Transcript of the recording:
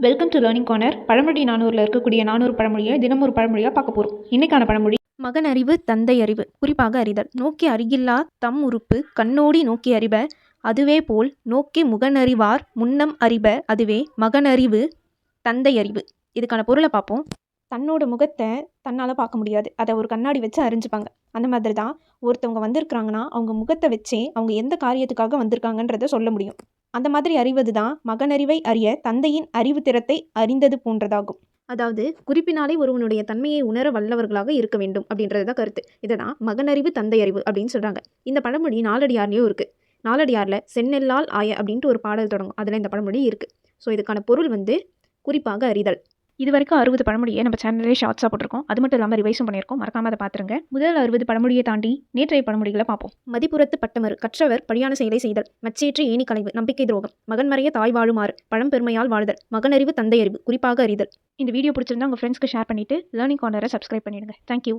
Welcome to learning corner. பழமொழி 400ல் இருக்கக்கூடிய 400 பழமொழியை தினம் ஒரு பழமொழியாக பார்க்க போகிறோம். இன்னைக்கான பழமொழி: மகன் அறிவு தந்தை அறிவு குறிப்பாக அறிதல். நோக்கி அறிகில்லா தம் உறுப்பு கண்ணோடி நோக்கி அறிப அதுவே போல் நோக்கி முகனறிவார் முன்னம் அறிப அதுவே மகனறிவு தந்தை அறிவு. இதுக்கான பொருளை பார்ப்போம். தன்னோட முகத்தை தன்னால் பார்க்க முடியாது, அதை ஒரு கண்ணாடி வச்சு அறிஞ்சுப்பாங்க. அந்த மாதிரி தான் ஒருத்தவங்க வந்திருக்கிறாங்கன்னா அவங்க முகத்தை வச்சே அவங்க எந்த காரியத்துக்காக வந்திருக்காங்கன்றதை சொல்ல முடியும். அந்த மாதிரி அறிவது தான் மகனறிவை அறிய தந்தையின் அறிவு திறத்தை அறிந்தது போன்றதாகும். அதாவது குறிப்பினாலே ஒருவனுடைய தன்மையை உணர வல்லவர்களாக இருக்க வேண்டும் அப்படின்றது தான் கருத்து. இதை தான் மகனறிவு தந்தை அறிவு அப்படின்னு சொல்கிறாங்க. இந்த பழமொழி நாலடியார்லேயும் இருக்குது. நாலடியாரில் செந்நெல்லால் ஆய அப்படின்ட்டு ஒரு பாடல் தொடங்கும். அதில் இந்த பழமொழி இருக்குது. ஸோ இதுக்கான பொருள் குறிப்பாக அறிதல். இது வரைக்கும் 60 பழமொழியை நம்ம சேனல்லே ஷார்ட்ஸாக போட்டிருக்கோம். அது மட்டும் இல்லாமல் ரிவைஸும் பண்ணியிருக்கோம். மறக்காம அதை பார்த்துருங்க. முதல் 60 பழமொழியை தாண்டி நேற்றைய பழமொழிகளை பார்ப்போம். மதிப்புறத்து பட்டமறு கற்றவர் படியான செயலை செய்தல். மச்சேற்று ஏணி களைவு நம்பிக்கை துரோகம். மகன்மறைய தாய் வாழுமாறு பழம்பெருமையால் வாழ்தல். மகனறிவு தந்தை அறிவு குறிப்பாக அறிதல். இந்த வீடியோ பிடிச்சிருந்தா உங்கள் ஃப்ரெண்ட்ஸ்க்கு ஷேர் பண்ணிவிட்டு லேர்னிங் கார்னரை சப்ஸ்கிரைப் பண்ணிடுங்க. தேங்க்யூ.